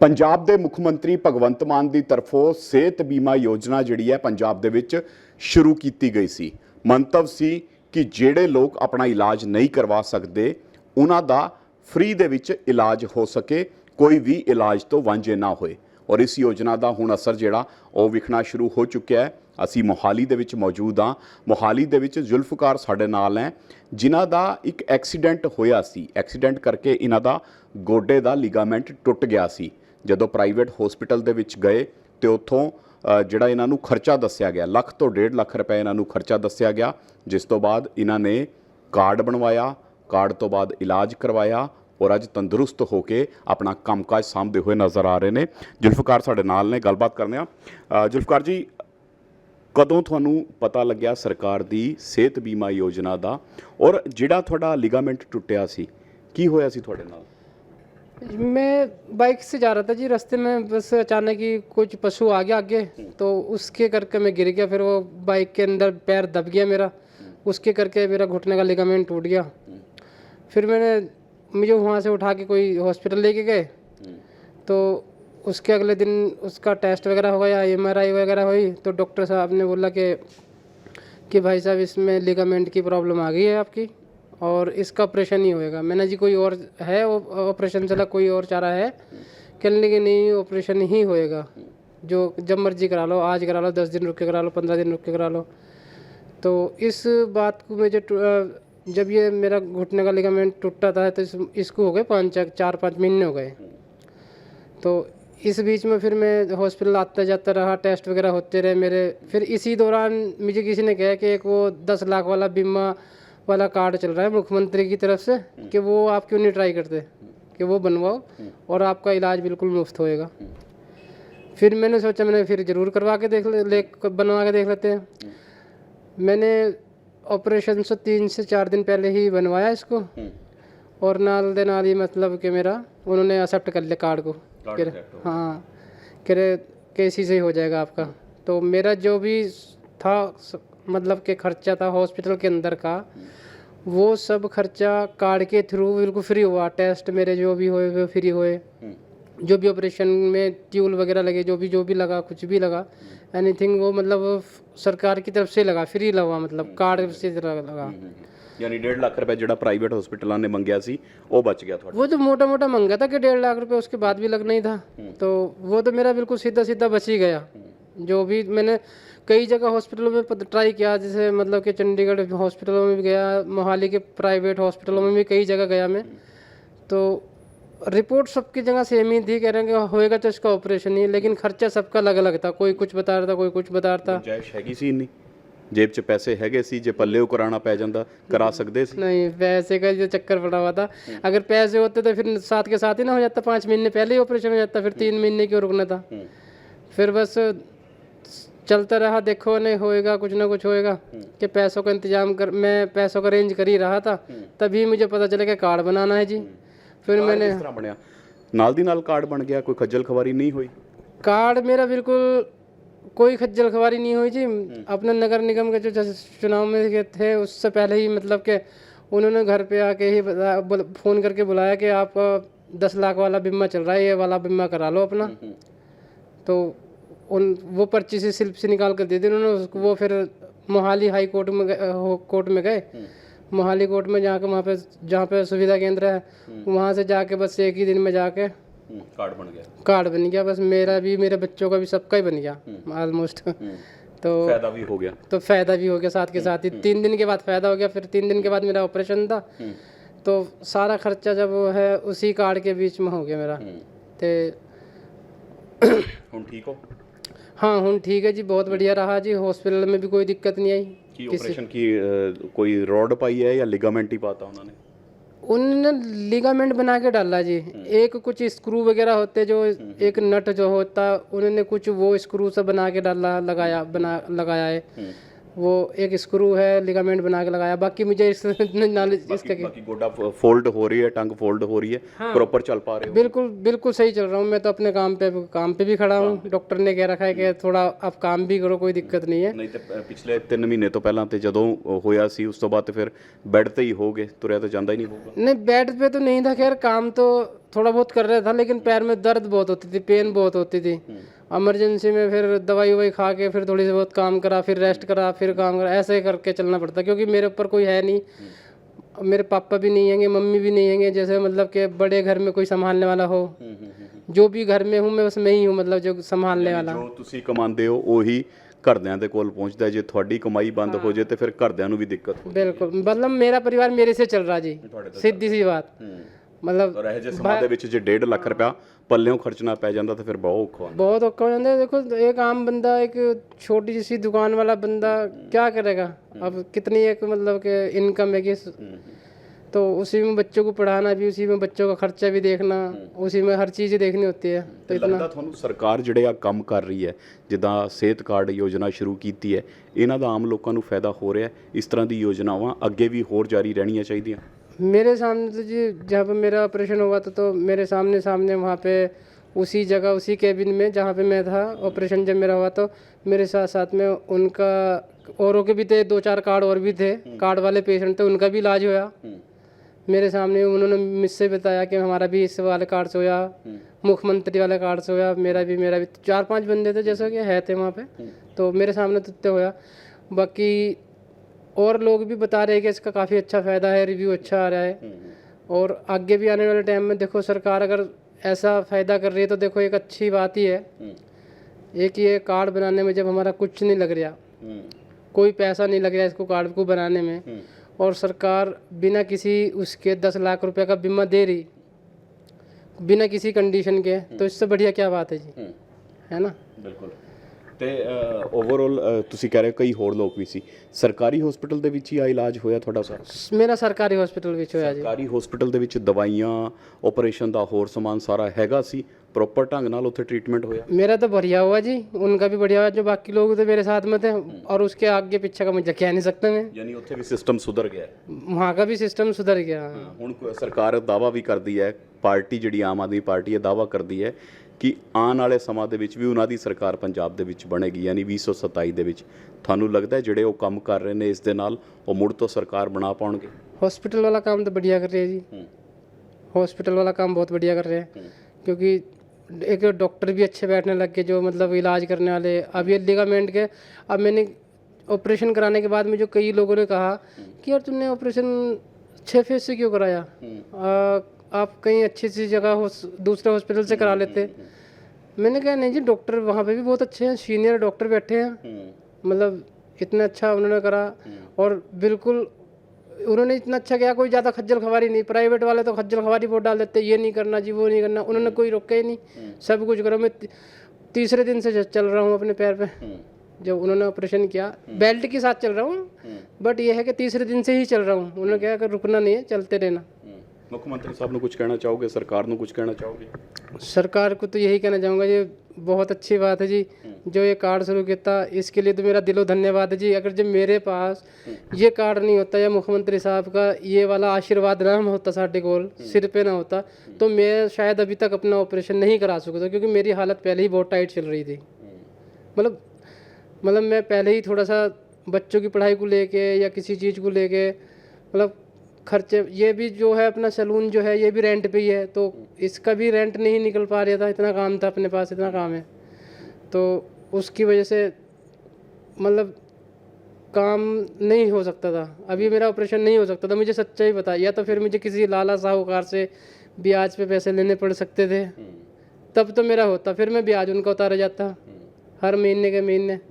पंजाब के मुख मंत्री भगवंत मान की तरफों सेहत बीमा योजना जिहड़ी है पंजाब दे विच शुरू की गई सी। मंतव सी कि जिहड़े लोग अपना इलाज नहीं करवा सकते उन्हां दा फ्री दे विच इलाज हो सके, कोई भी इलाज तो वांझे ना होए। और इस योजना का हुण असर जिहड़ा वो विखना शुरू हो चुका है। असी मोहाली दे विच मौजूद हाँ। मोहाली दे विच जुल्फकार साडे नाल हैं जिन्हां दा एक एक्सीडेंट होया सी। एक्सीडेंट करके इन्हां दा गोडे दा लिगामेंट टुट गया सी। जदों प्राइवेट हॉस्पिटल दे विच गए तो उत्थों जिहड़ा इन्हां नूं खर्चा दस्सिया गया, लाख तो 1.5 लाख रुपए इन्हां नूं खर्चा दस्सिया गया, जिस तो बाद इन्हां ने कार्ड बनवाया, कार्ड तो बाद इलाज करवाया और अज तंदुरुस्त होकर अपना कामकाज सामभते हुए नज़र आ रहे हैं। जुल्फकार साडे नाल ने, गलबात करने आ। जुल्फकार जी, कदों तुहानूं पता लग्या सरकार दी सेहत बीमा योजना दा, और जिहड़ा तुहाडा लिगामेंट टुटिया सी की होया सी तुहाडे नाल? मैं बाइक से जा रहा था जी, रास्ते में बस अचानक ही कुछ पशु आ गया आगे, तो उसके करके मैं गिर गया। फिर वो बाइक के अंदर पैर दब गया मेरा, उसके करके मेरा घुटने का लिगामेंट टूट गया। फिर मुझे वहाँ से उठा के कोई हॉस्पिटल लेके गए, तो उसके अगले दिन उसका टेस्ट वगैरह हो गया, MRI वगैरह हुई, तो डॉक्टर साहब ने बोला कि भाई साहब इसमें लिगामेंट की प्रॉब्लम आ गई है आपकी और इसका ऑपरेशन ही होएगा। मैंने जी कोई और है ऑपरेशन चला, कोई और चारा है? कहने कि नहीं, ऑपरेशन ही होएगा, जो जब मर्जी करा लो, आज करा लो, 10 दिन रुक के करा लो, 15 दिन रुक के करा लो। तो इस बात को मुझे जब ये मेरा घुटने का लिगामेंट टूटा था तो इसको हो गए 4-5 महीने हो गए। तो इस बीच में फिर मैं हॉस्पिटल आता जाता रहा, टेस्ट वगैरह होते रहे मेरे। फिर इसी दौरान मुझे किसी ने कहा कि एक वो 10 लाख वाला बीमा वाला कार्ड चल रहा है मुख्यमंत्री की तरफ से, कि वो आप क्यों नहीं ट्राई करते कि वो बनवाओ और आपका इलाज बिल्कुल मुफ्त होएगा। फिर मैंने सोचा, मैंने फिर ज़रूर करवा के बनवा के देख लेते हैं। मैंने ऑपरेशन से 3 से 4 दिन पहले ही बनवाया इसको, और नाल दे नाल ही मतलब कि मेरा उन्होंने एक्सेप्ट कर लिया कार्ड को। हाँ, कह रहे कि इसी से ही हो जाएगा आपका। तो मेरा जो भी था मतलब कि खर्चा था हॉस्पिटल के अंदर का, वो सब खर्चा कार्ड के थ्रू बिल्कुल फ्री हुआ। टेस्ट मेरे जो भी हुए वो फ्री हुए, जो भी ऑपरेशन में ट्यूल वगैरह लगे, जो भी लगा, कुछ भी लगा, एनीथिंग वो मतलब सरकार की तरफ से लगा, फ्री लगा, मतलब कार्ड से लगा। यानी 1.5 लाख रुपए जिहड़ा प्राइवेट हॉस्पिटलों ने मंगया सी वो बच गया थोड़ा? वो तो मोटा मोटा मंगा था कि 1.5 लाख रुपए, उसके बाद भी लगना ही था। तो वो तो मेरा बिल्कुल सीधा सीधा बच ही गया। जो भी मैंने कई जगह हॉस्पिटलों में ट्राई किया, जैसे मतलब कि चंडीगढ़ हॉस्पिटलों में भी गया, मोहाली के प्राइवेट हॉस्पिटलों में भी कई जगह गया मैं। तो रिपोर्ट सबकी जगह सेम ही थी, कह रहे हैं कि होएगा तो इसका ऑपरेशन ही, लेकिन खर्चा सबका अलग अलग था। कोई कुछ बता रहा था, कोई कुछ बता रहा था। गुंजाइश हैगी सी इन्नी? जेब च पैसे हैगे सी, जे पल्ले कराना पै जांदा करा सकदे सी? नहीं, पैसे का जो चक्कर पड़ा हुआ था। अगर पैसे होते तो फिर साथ के साथ ही ना हो जाता, 5 महीने पहले ही ऑपरेशन हो जाता, फिर 3 महीने क्यों रुकना था। फिर बस चलता रहा, देखो नहीं होएगा, कुछ ना कुछ होएगा, कि पैसों का इंतजाम कर, मैं पैसों का अरेंज कर ही रहा था। तभी मुझे पता चला कि कार्ड बनाना है जी। फिर मैंने किस तरह बनया? नाल दी नाल कार्ड बन गया? कोई खज्जल खवारी नहीं हुई? कार्ड मेरा बिल्कुल कोई खज्जल खवारी नहीं हुई जी। अपने नगर निगम के जो चुनाव में थे उससे पहले ही मतलब कि उन्होंने घर पे आके ही फ़ोन करके बुलाया कि आप 10 लाख वाला बीमा चल रहा है, ये वाला बीमा करा लो अपना। तो वो पर्ची से स्लिप से निकाल कर दे दी उन्होंने उसको। वो फिर मोहाली हाई कोर्ट में गए। मोहाली कोर्ट में जाकर वहाँ पे जहाँ पे सुविधा केंद्र है, वहाँ से जाके बस एक ही दिन में जाके कार्ड बन गया। कार्ड बन गया। बस मेरा भी, मेरे बच्चों का भी, सबका ही बन गया ऑलमोस्ट। तो फायदा भी हो गया? तो फ़ायदा भी हो गया साथ के साथ ही। 3 दिन के बाद फ़ायदा हो गया। फिर 3 दिन के बाद मेरा ऑपरेशन था। तो सारा खर्चा जब वो है उसी कार्ड के बीच में हो गया मेरा। तो हुण ठीक हो? हाँ, हूँ ठीक है जी, बहुत बढ़िया रहा जी। हॉस्पिटल में भी कोई दिक्कत नहीं आई। की ऑपरेशन की कोई रॉड पाई है या लिगामेंट ही पाता उन्होंने? उन्होंने लिगामेंट बना के डाला जी। एक कुछ स्क्रू वगैरह होते, जो एक नट जो होता, उन्होंने कुछ वो स्क्रू से बना के डाला, लगाया है। वो एक स्क्रू है लिगामेंट बना के लगाया, बाकी मुझे इस नॉलेज इसका बाकी गोडा फोल्ड हो रही है, टंग फोल्ड हो रही है, प्रॉपर चल पा रहे हो? बिल्कुल बिल्कुल सही चल रहा हूँ मैं तो अपने काम पे भी खड़ा हूँ। डॉक्टर ने कह रखा है कि थोड़ा आप काम भी करो, कोई दिक्कत नहीं है। ਨਹੀਂ ਤੇ ਪਿਛਲੇ 3 ਮਹੀਨੇ ਤੋਂ ਪਹਿਲਾਂ ਤੇ ਜਦੋਂ ਹੋਇਆ ਸੀ ਉਸ ਤੋਂ ਬਾਅਦ ਤੇ ਫਿਰ ਬੈੱਡ ਤੇ ਹੀ ਹੋਗੇ, ਤੁਰਿਆ ਤਾਂ ਜਾਂਦਾ ਹੀ ਨਹੀਂ ਹੋਊਗਾ? नहीं बेड पे तो नहीं था, खैर काम तो थोड़ा बहुत कर रहा था, लेकिन पैर में दर्द बहुत होती थी, पेन बहुत होती थी। इमरजेंसी में फिर दवाई ववाई खा के फिर थोड़ी सी बहुत काम करा, फिर रेस्ट करा, फिर काम करा, ऐसे ही करके चलना पड़ता, क्योंकि मेरे ऊपर कोई है नहीं, मेरे पापा भी नहीं हैंगे, मम्मी भी नहीं हैंगे, जैसे मतलब कि बड़े घर में कोई संभालने वाला हो। जो भी घर में हूँ मैं बस मैं ही हूँ, मतलब जो संभालने वाला। ਜੋ ਤੁਸੀਂ ਕਮਾਉਂਦੇ ਹੋ ਉਹੀ ਘਰਦਿਆਂ ਦੇ ਕੋਲ ਪਹੁੰਚਦਾ, ਜੇ ਤੁਹਾਡੀ ਕਮਾਈ ਬੰਦ ਹੋ ਜੇ ਤੇ ਫਿਰ ਘਰਦਿਆਂ ਨੂੰ ਵੀ ਦਿੱਕਤ ਹੋ। बिल्कुल, मतलब मेरा परिवार मेरे से चल रहा जी, सीधी सी बात। मतलब ਔਰ ਇਹ ਜੇ ਸਮਾਂ ਦੇ ਵਿੱਚ ਜੇ 1.5 ਲੱਖ ਰੁਪਇਆ ਪੱਲਿਓਂ ਖਰਚਣਾ ਪੈ ਜਾਂਦਾ ਤਾਂ ਫਿਰ ਬਹੁਤ ਔਖਾ ਹੁੰਦਾ। बहुत औखा हो जाता है। देखो एक आम बंदा, एक छोटी सी दुकान वाला बंदा क्या करेगा? अब कितनी एक मतलब कि इनकम है कि, तो उसी में बच्चों को पढ़ाना भी, उसी में बच्चों का खर्चा भी देखना, उसी में हर चीज़ देखनी होती है। ਤੇ ਲੱਗਦਾ ਤੁਹਾਨੂੰ ਸਰਕਾਰ ਜਿਹੜੇ ਆ ਕੰਮ ਕਰ ਰਹੀ ਹੈ, ਜਿੱਦਾਂ ਸਿਹਤ ਕਾਰਡ ਯੋਜਨਾ ਸ਼ੁਰੂ ਕੀਤੀ ਹੈ, ਇਹਨਾਂ ਦਾ ਆਮ ਲੋਕਾਂ ਨੂੰ ਫਾਇਦਾ ਹੋ ਰਿਹਾ? ਇਸ ਤਰ੍ਹਾਂ ਦੀ ਯੋਜਨਾਵਾਂ ਅੱਗੇ ਵੀ ਹੋਰ ਜਾਰੀ ਰਹਿਣੀਆਂ ਚਾਹੀਦੀਆਂ? मेरे सामने तो जी जब मेरा ऑपरेशन हुआ था तो मेरे सामने वहाँ पे उसी जगह उसी केबिन में जहाँ पे मैं था, ऑपरेशन जब मेरा हुआ तो मेरे साथ में उनका औरों के भी थे, 2-4 कार्ड और भी थे, कार्ड वाले पेशेंट थे, उनका भी इलाज हुआ मेरे सामने। उन्होंने मुझसे बताया कि हमारा भी इस वाले कार्ड से हुआ, मुख्यमंत्री वाले कार्ड से हुआ, मेरा भी 4-5 बंदे थे जैसे कि है थे वहाँ पे, तो मेरे सामने तो हुआ। बाकी और लोग भी बता रहे हैं कि इसका काफ़ी अच्छा फ़ायदा है, रिव्यू अच्छा आ रहा है, और आगे भी आने वाले टाइम में देखो सरकार अगर ऐसा फ़ायदा कर रही है तो देखो एक अच्छी बात ही है। एक ये कार्ड बनाने में जब हमारा कुछ नहीं लग रहा, कोई पैसा नहीं लग रहा इसको कार्ड को बनाने में, और सरकार बिना किसी उसके 10 लाख रुपए का बीमा दे रही, बिना किसी कंडीशन के, तो इससे बढ़िया क्या बात है जी, है ना? ਬਿਲਕੁਲ। ਤੇ ਓਵਰਆਲ ਤੁਸੀਂ ਕਹਿ ਰਹੇ ਹੋ ਕਈ ਹੋਰ ਲੋਕ ਵੀ ਸੀ, ਸਰਕਾਰੀ ਹਸਪੀਟਲ ਦੇ ਵਿੱਚ ਹੀ ਆ ਇਲਾਜ ਹੋਇਆ ਤੁਹਾਡਾ ਸਾਰਾ? मेरा सरकारी हॉस्पिटल ਵਿੱਚ ਹੋਇਆ ਜੀ। ਸਰਕਾਰੀ ਹਸਪੀਟਲ ਦੇ ਵਿੱਚ ਦਵਾਈਆਂ, ਆਪਰੇਸ਼ਨ ਦਾ ਹੋਰ ਸਮਾਨ ਸਾਰਾ ਹੈਗਾ ਸੀ, ਪ੍ਰੋਪਰ ਢੰਗ ਨਾਲ ਉੱਥੇ ਟ੍ਰੀਟਮੈਂਟ ਹੋਇਆ? मेरा तो बढ़िया हुआ जी, उनका भी बढ़िया हुआ, जो बाकी लोग थे मेरे साथ में थे, और उसके आगे पीछे का मुझे कह नहीं सकता मैं, ਯਾਨੀ ਉੱਥੇ ਵੀ ਸਿਸਟਮ ਸੁਧਰ ਗਿਆ ਹੈ? वहाँ का भी सिस्टम सुधर गया। ਹੁਣ ਸਰਕਾਰ ਦਾਵਾ ਵੀ ਕਰਦੀ ਹੈ, ਪਾਰਟੀ ਜਿਹੜੀ ਆਮ ਆਦਮੀ ਪਾਰਟੀ ਹੈ ਦਾਵਾ ਕਰਦੀ ਹੈ ਕਿ ਆਉਣ ਵਾਲੇ ਸਮਾਂ ਦੇ ਵਿੱਚ ਵੀ ਉਹਨਾਂ ਦੀ ਸਰਕਾਰ ਪੰਜਾਬ ਦੇ ਵਿੱਚ ਬਣੇਗੀ, ਯਾਨੀ 2027 ਦੇ ਵਿੱਚ। ਤੁਹਾਨੂੰ ਲੱਗਦਾ ਹੈ ਜਿਹੜੇ ਉਹ ਕੰਮ ਕਰ ਰਹੇ ਨੇ ਇਸ ਦੇ ਨਾਲ ਉਹ ਮੁੜ ਤੋਂ ਸਰਕਾਰ ਬਣਾ ਪਾਉਣਗੇ? हॉस्पिटल वाला काम तो बढ़िया कर रहे हैं जी, हॉस्पिटल वाला काम बहुत बढ़िया कर रहे हैं, क्योंकि एक डॉक्टर भी अच्छे बैठने लग गए जो मतलब इलाज करने वाले। अब ये लिगामेंट के, अब मैंने ऑपरेशन कराने के बाद में जो कई लोगों ने कहा कि यार तुमने ऑपरेशन 6 फेज से क्यों कराया, आप कहीं अच्छी सी जगह दूसरे हॉस्पिटल से करा लेते। मैंने कहा नहीं जी, डॉक्टर वहाँ पे भी बहुत अच्छे हैं, सीनियर डॉक्टर बैठे हैं, मतलब इतना अच्छा उन्होंने करा, और बिल्कुल उन्होंने इतना अच्छा किया, कोई ज़्यादा खज्जल खवारी नहीं। प्राइवेट वाले तो खज्जल खवारी बहुत डाल देते, ये नहीं करना जी, वो नहीं करना, उन्होंने कोई रोका ही नहीं, सब कुछ करो। मैं तीसरे दिन से चल रहा हूँ अपने पैर पे, जब उन्होंने ऑपरेशन किया बेल्ट के साथ चल रहा हूँ, बट ये है कि तीसरे दिन से ही चल रहा हूँ। उन्होंने कहा कि रुकना नहीं है, चलते रहना। मुख्यमंत्री साहब ने कुछ कहना चाहोगे, सरकार ने कुछ कहना चाहोगे? सरकार को तो यही कहना चाहूँगा, ये बहुत अच्छी बात है जी जो ये कार्ड शुरू किया, इसके लिए तो मेरा दिलो धन्यवाद है जी। अगर जब मेरे पास ये कार्ड नहीं होता या मुख्यमंत्री साहब का ये वाला आशीर्वाद ना होता, साढ़े कोल सिर पे ना होता, तो मैं शायद अभी तक अपना ऑपरेशन नहीं करा सकता, क्योंकि मेरी हालत पहले ही बहुत टाइट चल रही थी। मतलब मैं पहले ही थोड़ा सा बच्चों की पढ़ाई को लेके या किसी चीज़ को लेके, मतलब खर्चे, ये भी जो है अपना सैलून जो है ये भी रेंट पे ही है, तो इसका भी रेंट नहीं निकल पा रहा था, इतना काम था अपने पास, इतना काम है, तो उसकी वजह से मतलब काम नहीं हो सकता था। अभी मेरा ऑपरेशन नहीं हो सकता था, मुझे सच्चाई बता, या तो फिर मुझे किसी लाला साहूकार से ब्याज पे पैसे लेने पड़ सकते थे, तब तो मेरा होता, फिर मैं ब्याज उनका उतारा जाता हर महीने के महीने,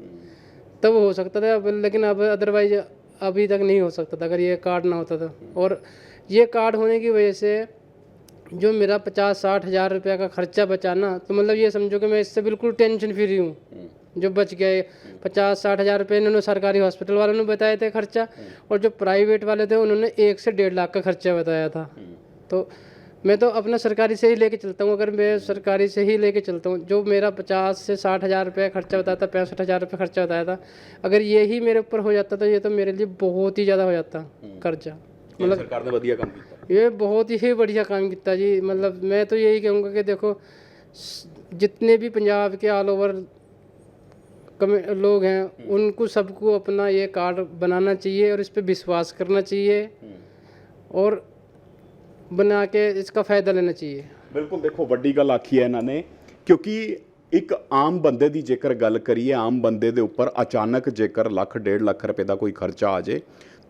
तब हो सकता था। लेकिन अब अदरवाइज अभी तक नहीं हो सकता था अगर ये कार्ड ना होता था। और ये कार्ड होने की वजह से जो मेरा 50-60 हज़ार रुपये का खर्चा बचाना, तो मतलब ये समझो कि मैं इससे बिल्कुल टेंशन फ्री हूँ, जो बच गए 50-60 हज़ार रुपये इन्होंने सरकारी हॉस्पिटल वालों ने बताए थे खर्चा, और जो प्राइवेट वाले थे उन्होंने 1 से 1.5 लाख का खर्चा बताया था। तो मैं तो अपना सरकारी से ही लेके चलता हूँ। अगर मैं सरकारी से ही लेके चलता हूँ, जो मेरा 50 से 60 हज़ार रुपये खर्चा बताया था, 65 हज़ार रुपये खर्चा बताया था, अगर ये ही मेरे ऊपर हो जाता तो ये तो मेरे लिए बहुत ही ज़्यादा हो जाता खर्चा। मतलब सरकार ने वधिया काम किया। ये बहुत ही बढ़िया काम किया जी। मतलब मैं तो यही कहूँगा कि देखो, जितने भी पंजाब के ऑल ओवर लोग हैं, उनको सबको अपना ये कार्ड बनाना चाहिए और इस पर विश्वास करना चाहिए और बना के इसका फ़ायदा लेना चाहिए। ਬਿਲਕੁਲ ਦੇਖੋ ਵੱਡੀ ਗੱਲ ਆਖੀ ਹੈ ਇਹਨਾਂ ਨੇ, ਕਿਉਂਕਿ ਇੱਕ ਆਮ ਬੰਦੇ ਦੀ ਜੇਕਰ ਗੱਲ ਕਰੀਏ, ਆਮ ਬੰਦੇ ਦੇ ਉੱਪਰ ਅਚਾਨਕ ਜੇਕਰ ਲੱਖ 1.5 ਲੱਖ ਰੁਪਏ ਦਾ ਕੋਈ ਖਰਚਾ ਆ ਜੇ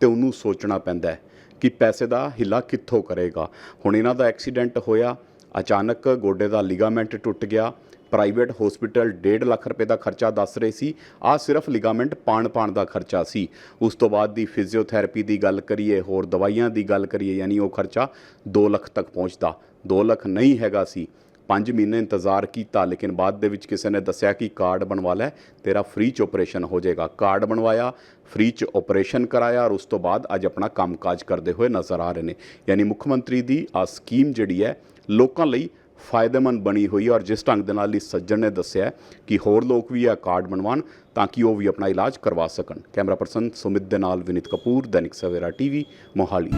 ਤੇ ਉਹਨੂੰ ਸੋਚਣਾ ਪੈਂਦਾ ਹੈ ਕਿ ਪੈਸੇ ਦਾ ਹਿੱਲਾ ਕਿੱਥੋਂ ਕਰੇਗਾ। ਹੁਣ ਇਹਨਾਂ ਦਾ ਐਕਸੀਡੈਂਟ ਹੋਇਆ, ਅਚਾਨਕ ਗੋਡੇ ਦਾ ਲਿਗਾਮੈਂਟ ਟੁੱਟ ਗਿਆ, ਪ੍ਰਾਈਵੇਟ ਹਸਪੀਟਲ 1.5 ਲੱਖ ਰੁਪਏ ਦਾ ਖਰਚਾ ਦੱਸ ਰਹੇ ਸੀ। ਆਹ ਸਿਰਫ ਲਿਗਾਮੈਂਟ ਪਾਣ ਦਾ ਖਰਚਾ ਸੀ। ਉਸ ਤੋਂ ਬਾਅਦ ਦੀ ਫਿਜ਼ੀਓਥੈਰੇਪੀ ਦੀ ਗੱਲ ਕਰੀਏ, ਹੋਰ ਦਵਾਈਆਂ ਦੀ ਗੱਲ ਕਰੀਏ, ਯਾਨੀ ਉਹ ਖਰਚਾ 2 ਲੱਖ ਤੱਕ ਪਹੁੰਚਦਾ। 2 ਲੱਖ ਨਹੀਂ ਹੈਗਾ ਸੀ। 5 ਮਹੀਨੇ ਇੰਤਜ਼ਾਰ ਕੀਤਾ, ਲੇਕਿਨ ਬਾਅਦ ਦੇ ਵਿੱਚ ਕਿਸੇ ਨੇ ਦੱਸਿਆ ਕਿ ਕਾਰਡ ਬਣਵਾ ਲੈ, ਤੇਰਾ ਫ੍ਰੀ 'ਚ ਆਪਰੇਸ਼ਨ ਹੋ ਜਾਏਗਾ। ਕਾਰਡ ਬਣਵਾਇਆ, ਫ੍ਰੀ 'ਚ ਆਪਰੇਸ਼ਨ ਕਰਾਇਆ ਔਰ ਉਸ ਤੋਂ ਬਾਅਦ ਅੱਜ ਆਪਣਾ ਕੰਮਕਾਜ ਕਰਦੇ ਹੋਏ ਨਜ਼ਰ ਆ ਰਹੇ ਨੇ। ਯਾਨੀ ਮੁੱਖ ਮੰਤਰੀ ਦੀ ਆ ਸਕੀਮ ਜਿਹੜੀ ਹੈ ਲੋਕਾਂ ਲਈ ਫਾਇਦੇਮੰਦ ਬਣੀ ਹੋਈ ਹੈ। ਔਰ ਜਿਸ ਢੰਗ ਦੇ ਨਾਲ ਇਸ ਸੱਜਣ ਨੇ ਦੱਸਿਆ ਕਿ ਹੋਰ ਲੋਕ ਵੀ ਇਹ ਕਾਰਡ ਬਣਵਾਉਣ ਤਾਂ ਕਿ ਉਹ ਵੀ ਆਪਣਾ ਇਲਾਜ ਕਰਵਾ ਸਕਣ। ਕੈਮਰਾ ਪਰਸਨ ਸੁਮਿਤ ਦੇ ਨਾਲ ਵਿਨੀਤ ਕਪੂਰ, ਦੈਨਿਕ ਸਵੇਰਾ ਟੀਵੀ, ਮੋਹਾਲੀ।